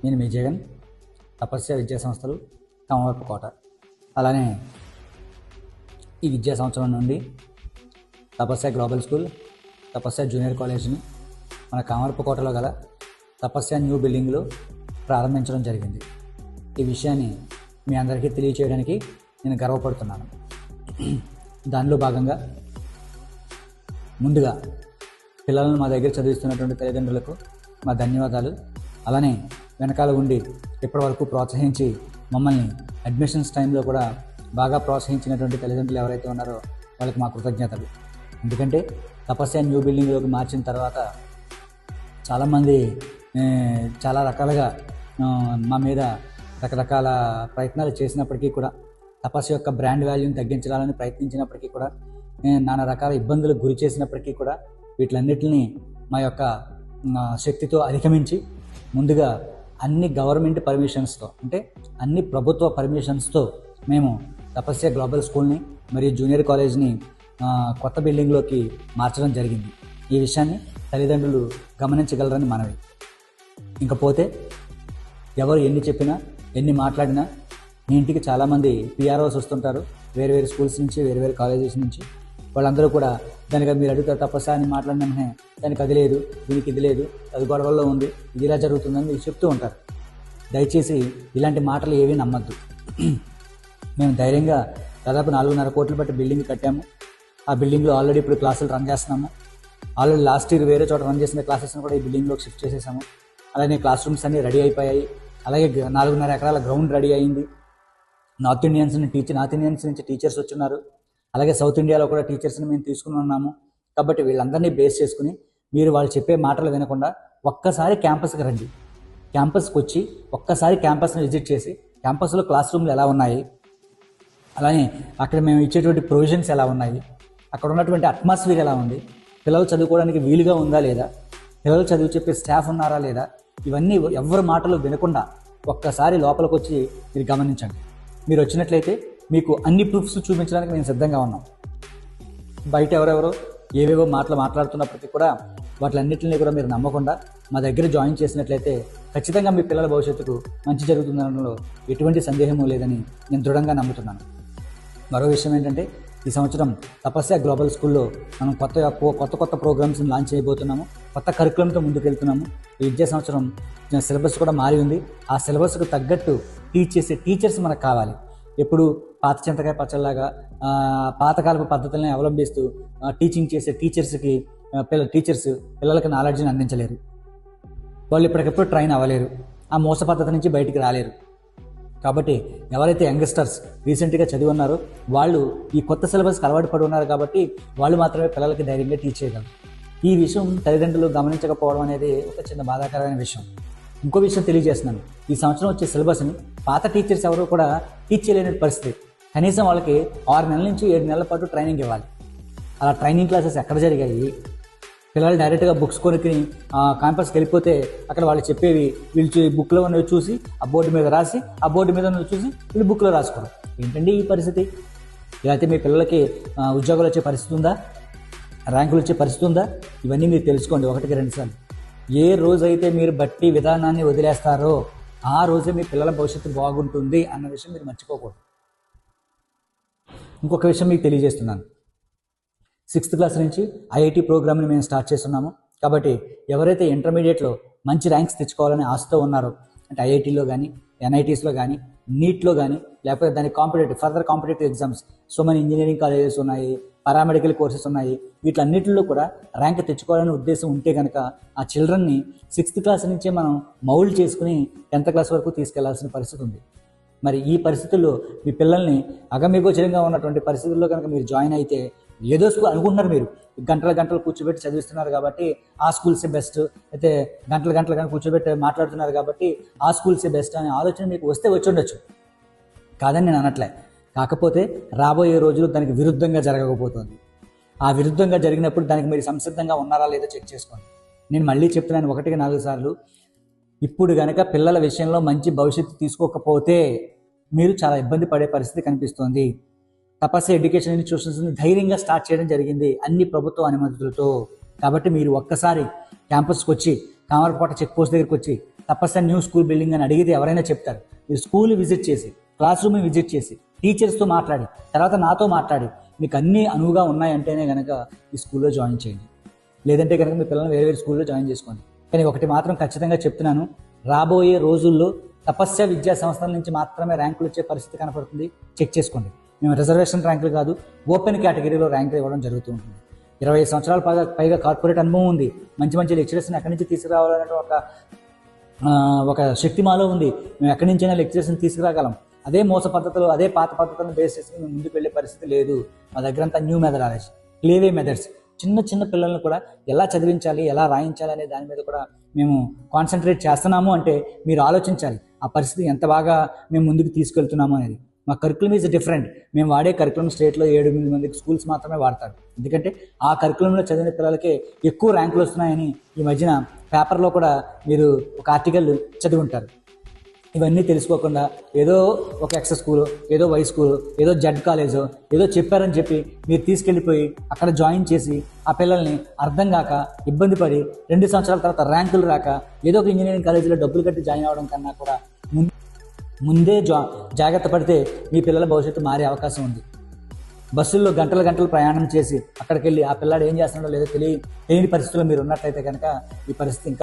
నేను మీ జగన్, తపస్య విద్యా సంస్థలు, కామవరపుకోట. అలానే ఈ విద్యా సంవత్సరం నుండి తపస్య గ్లోబల్ స్కూల్, తపస్య జూనియర్ కాలేజ్ని మన కామవరపుకోటలో గల తపస్య న్యూ బిల్డింగ్లో ప్రారంభించడం జరిగింది. ఈ విషయాన్ని మీ అందరికీ తెలియచేయడానికి నేను గర్వపడుతున్నాను. దానిలో భాగంగా ముందుగా పిల్లలను మా దగ్గర చదివిస్తున్నటువంటి తల్లిదండ్రులకు మా ధన్యవాదాలు. అలానే వెనకాల ఉండి ఇప్పటివరకు ప్రోత్సహించి మమ్మల్ని అడ్మిషన్స్ టైంలో కూడా బాగా ప్రోత్సహించినటువంటి తల్లిదండ్రులు ఎవరైతే ఉన్నారో వాళ్ళకి మా కృతజ్ఞతలు. ఎందుకంటే తపస్య న్యూ బిల్డింగ్లోకి మార్చిన తర్వాత చాలామంది చాలా రకాలుగా మా మీద రకరకాల ప్రయత్నాలు చేసినప్పటికీ కూడా, తపస్సు యొక్క బ్రాండ్ వాల్యూని తగ్గించాలని ప్రయత్నించినప్పటికీ కూడా, నానా రకాల ఇబ్బందులకు గురి చేసినప్పటికీ కూడా వీటిలన్నిటిని మా యొక్క శక్తితో అధిగమించి ముందుగా అన్ని గవర్నమెంట్ పర్మిషన్స్తో, అంటే అన్ని ప్రభుత్వ పర్మిషన్స్తో మేము తపస్య గ్లోబల్ స్కూల్ని మరియు జూనియర్ కాలేజ్ని కొత్త బిల్డింగ్లోకి మార్చడం జరిగింది. ఈ విషయాన్ని తల్లిదండ్రులు గమనించగలరని మనవి. ఇంకపోతే ఎవరు ఎన్ని చెప్పినా ఎన్ని మాట్లాడినా మీ ఇంటికి చాలామంది పిఆర్ఓస్ వస్తుంటారు, వేరు వేరు స్కూల్స్ నుంచి, వేరు వేరు కాలేజెస్ నుంచి. వాళ్ళందరూ కూడా దానికి మీరు అడుగుతారు, తపస్య అని మాట్లాడినా దానికి అది లేదు, దీనికి ఇది లేదు, అది గొడవల్లో ఉంది, ఇది ఇలా జరుగుతుందని మీరు చెప్తూ ఉంటారు. దయచేసి ఇలాంటి మాటలు ఏవీ నమ్మద్దు. మేము ధైర్యంగా దాదాపు 4.5 కోట్లు బట్టి బిల్డింగ్ కట్టాము. ఆ బిల్డింగ్లో ఆల్రెడీ ఇప్పుడు క్లాసులు రన్ చేస్తున్నాము. ఆల్రెడీ లాస్ట్ ఇయర్ వేరే చోట రన్ చేసిన క్లాసెస్ని కూడా ఈ బిల్డింగ్లోకి షిఫ్ట్ చేసేసాము. అలానే క్లాస్ రూమ్స్ అన్నీ రెడీ అయిపోయాయి. అలాగే 4.5 ఎకరాల గ్రౌండ్ రెడీ అయింది. నార్త్ ఇండియన్స్ నుంచి టీచర్స్ వచ్చున్నారు. అలాగే సౌత్ ఇండియాలో కూడా టీచర్స్ని మేము తీసుకుని ఉన్నాము. కాబట్టి వీళ్ళందరినీ బేస్ చేసుకుని మీరు వాళ్ళు చెప్పే మాటలు వినకుండా ఒక్కసారి క్యాంపస్కి రండి. క్యాంపస్కి వచ్చి ఒక్కసారి క్యాంపస్ని విజిట్ చేసి క్యాంపస్లో క్లాస్ రూమ్లు ఎలా ఉన్నాయి, అలానే అక్కడ మేము ఇచ్చేటువంటి ప్రొవిజన్స్ ఎలా ఉన్నాయి, అక్కడ ఉన్నటువంటి అట్మాస్ఫియర్ ఎలా ఉంది, పిల్లలు చదువుకోవడానికి వీలుగా ఉందా లేదా, పిల్లలు చదువు చెప్పే స్టాఫ్ ఉన్నారా లేదా, ఇవన్నీ ఎవరి మాటలు వినకుండా ఒక్కసారి లోపలికి వచ్చి మీరు గమనించండి. మీరు వచ్చినట్లయితే మీకు అన్ని ప్రూఫ్స్ చూపించడానికి మేము సిద్ధంగా ఉన్నాం. బయట ఎవరెవరో ఏవేవో మాట్లాడుతున్నప్పటికీ కూడా వాటిలన్నింటినీ కూడా మీరు నమ్మకుండా మా దగ్గర జాయిన్ చేసినట్లయితే ఖచ్చితంగా మీ పిల్లల భవిష్యత్తుకు మంచి జరుగుతుందనడంలో ఎటువంటి సందేహము లేదని నేను దృఢంగా నమ్ముతున్నాను. మరో విషయం ఏంటంటే, ఈ సంవత్సరం తపస్య గ్లోబల్ స్కూల్లో మనం కొత్త ప్రోగ్రామ్స్ని లాంచ్ చేయబోతున్నాము. కొత్త కరికులంతో ముందుకెళ్తున్నాము. ఈ విద్యా సంవత్సరం సిలబస్ కూడా మారి ఉంది. ఆ సిలబస్కు తగ్గట్టు టీచ్ చేసే టీచర్స్ మనకు కావాలి. ఎప్పుడు పాత చింతకాయ పచ్చళ్ళలాగా పాతకాలపు పద్ధతులను అవలంబిస్తూ టీచింగ్ చేసే టీచర్స్ పిల్లలకి నాలెడ్జ్ని అందించలేరు. వాళ్ళు ఇప్పటికప్పుడు ట్రైన్ అవ్వలేరు, ఆ మోస పద్ధతి నుంచి బయటికి రాలేరు. కాబట్టి ఎవరైతే యంగ్స్టర్స్ రీసెంట్గా చదివి ఉన్నారో వాళ్ళు ఈ కొత్త సిలబస్కి అలవాటు పడి ఉన్నారు. కాబట్టి వాళ్ళు మాత్రమే పిల్లలకి ధైర్యంగా టీచ్ చేయగలరు. ఈ విషయం తల్లిదండ్రులు గమనించకపోవడం అనేది ఒక చిన్న బాధాకరమైన విషయం. ఇంకో విషయం తెలియజేస్తున్నాను. ఈ సంవత్సరం వచ్చే సిలబస్ని పాత టీచర్స్ ఎవరు కూడా టీచ్ చేయలేని పరిస్థితి. కనీసం వాళ్ళకి 6 నెలల నుంచి 7 నెలల పాటు ట్రైనింగ్ ఇవ్వాలి. అలా ట్రైనింగ్ క్లాసెస్ ఎక్కడ జరిగాయి? పిల్లలు డైరెక్ట్గా బుక్స్ కొనుక్కుని క్యాంపస్కి వెళ్ళిపోతే అక్కడ వాళ్ళు చెప్పేవి వీళ్ళు బుక్లో ఉన్నవి చూసి ఆ బోర్డు మీద రాసి, ఆ బోర్డు మీద ఉన్నవి చూసి వీళ్ళు బుక్లో రాసుకోవడం. ఏంటండి ఈ పరిస్థితి? ఇలా అయితే మీ పిల్లలకి ఉద్యోగాలు వచ్చే పరిస్థితి ఉందా? ర్యాంకులు వచ్చే పరిస్థితి ఉందా? ఇవన్నీ మీరు తెలుసుకోండి 1-2 సార్లు. ఏ రోజైతే మీరు బట్టి విధానాన్ని వదిలేస్తారో ఆ రోజే మీ పిల్లల భవిష్యత్తు బాగుంటుంది అన్న విషయం మీరు మర్చిపోకూడదు. ఇంకొక విషయం మీకు తెలియజేస్తున్నాను. 6th క్లాస్ నుంచి ఐఐటి ప్రోగ్రామ్ని మేము స్టార్ట్ చేస్తున్నాము. కాబట్టి ఎవరైతే ఇంటర్మీడియట్లో మంచి ర్యాంక్స్ తెచ్చుకోవాలని ఆశతో ఉన్నారో, అంటే ఐఐటీలో కానీ, ఎన్ఐటీస్లో కానీ, నీట్లో కానీ, లేకపోతే దాని further competitive exams, so many engineering colleges ఉన్నాయి, పారామెడికల్ కోర్సెస్ ఉన్నాయి, వీటిలన్నింటిలో కూడా ర్యాంక్ తెచ్చుకోవాలనే ఉద్దేశం ఉంటే కనుక ఆ చిల్డ్రన్ని 6th క్లాస్ నుంచే మనం మౌల్డ్ చేసుకుని 10th క్లాస్ వరకు తీసుకెళ్లాల్సిన పరిస్థితి ఉంది. మరి ఈ పరిస్థితుల్లో మీ పిల్లల్ని అగమ్యగోచరంగా ఉన్నటువంటి పరిస్థితుల్లో కనుక మీరు జాయిన్ అయితే, ఏదో స్కూల్ అనుకుంటున్నారు మీరు, గంటలు కూర్చోబెట్టి చదివిస్తున్నారు కాబట్టి ఆ స్కూల్సే బెస్ట్, అయితే గంటలు కానీ కూర్చోబెట్టి మాట్లాడుతున్నారు కాబట్టి ఆ స్కూల్సే బెస్ట్ అనే ఆలోచన మీకు వచ్చి ఉండొచ్చు. కాదని నేను అనట్లే. కాకపోతే రాబోయే రోజులు దానికి విరుద్ధంగా జరగకపోతుంది. ఆ విరుద్ధంగా జరిగినప్పుడు దానికి మీరు సంసిద్ధంగా ఉన్నారా లేదో చెక్ చేసుకోండి. నేను మళ్ళీ చెప్తున్నాను 1-4 సార్లు, ఇప్పుడు కనుక పిల్లల విషయంలో మంచి భవిష్యత్తు తీసుకోకపోతే మీరు చాలా ఇబ్బంది పడే పరిస్థితి కనిపిస్తోంది. తపస్య ఎడ్యుకేషన్ ఇన్స్టిట్యూషన్స్ని ధైర్యంగా స్టార్ట్ చేయడం జరిగింది అన్ని ప్రభుత్వ అనుమతులతో. కాబట్టి మీరు ఒక్కసారి క్యాంపస్కి వచ్చి, కామరకోట చెక్ పోస్ట్ దగ్గరికి వచ్చి తపస్య న్యూ స్కూల్ బిల్డింగ్ అని అడిగితే ఎవరైనా చెప్తారు. మీరు స్కూల్ విజిట్ చేసి, క్లాస్ రూమ్ విజిట్ చేసి, టీచర్స్తో మాట్లాడి, తర్వాత నాతో మాట్లాడి మీకు అన్నీ అనువుగా ఉన్నాయంటేనే కనుక ఈ స్కూల్లో జాయిన్ చేయండి. లేదంటే కనుక మీ పిల్లల్ని వేరే వేరే స్కూల్లో జాయిన్ చేసుకోండి. కానీ ఒకటి మాత్రం ఖచ్చితంగా చెప్తున్నాను, రాబోయే రోజుల్లో తపస్య విద్యా సంస్థల నుంచి మాత్రమే ర్యాంకులు వచ్చే పరిస్థితి కనపడుతుంది. చెక్ చేసుకోండి. మేము రిజర్వేషన్ ర్యాంకులు కాదు, ఓపెన్ కేటగిరీలో ర్యాంకులు ఇవ్వడం జరుగుతూ ఉంటుంది. 20 సంవత్సరాల పైగా కార్పొరేట్ అనుభవం ఉంది. మంచి మంచి లెక్చరర్స్ని ఎక్కడి నుంచి తీసుకురావాలనే ఒక శక్తి మాలో ఉంది. మేము ఎక్కడి నుంచైనా లెక్చరర్స్ని తీసుకురాగలం. అదే మోస పద్ధతులు, అదే పాత పద్ధతులను బేస్ చేసుకుని మేము ముందుకు వెళ్ళే పరిస్థితి లేదు. మా దగ్గర అంతా న్యూ మెథడాలజీ, క్లేవే మెథడ్స్. చిన్న పిల్లల్ని కూడా ఎలా చదివించాలి, ఎలా రాయించాలి అనే దాని మీద కూడా మేము కాన్సన్ట్రేట్ చేస్తున్నాము. అంటే మీరు ఆలోచించాలి ఆ పరిస్థితి ఎంత బాగా మేము ముందుకు తీసుకెళ్తున్నాము అనేది. మా కరికులం ఈజ్ డిఫరెంట్. మేము వాడే కరికులం స్టేట్లో 7-8 మంది స్కూల్స్ మాత్రమే వాడతారు. ఎందుకంటే ఆ కరికులంలో చదివిన పిల్లలకే ఎక్కువ ర్యాంకులు వస్తున్నాయని ఈ మధ్యన పేపర్లో కూడా మీరు ఒక ఆర్టికల్ చదివి ఉంటారు. ఇవన్నీ తెలుసుకోకుండా ఏదో ఒక ఎక్స్ స్కూలు, ఏదో వై స్కూలు, ఏదో జెడ్ కాలేజో ఏదో చెప్పారని చెప్పి మీరు తీసుకెళ్ళిపోయి అక్కడ జాయిన్ చేసి ఆ పిల్లల్ని అర్థం కాక ఇబ్బంది పడి 2 సంవత్సరాల తర్వాత ర్యాంకులు రాక ఏదో ఒక ఇంజనీరింగ్ కాలేజీలో డబ్బులు కట్టి జాయిన్ అవ్వడం కన్నా కూడా ముందే జాగ్రత్త పడితే మీ పిల్లల భవిష్యత్తు మారే అవకాశం ఉంది. బస్సుల్లో గంటలు ప్రయాణం చేసి అక్కడికి వెళ్ళి ఆ పిల్లాడు ఏం చేస్తున్నాడో లేదో తెలియని పరిస్థితుల్లో మీరు ఉన్నట్లయితే కనుక ఈ పరిస్థితి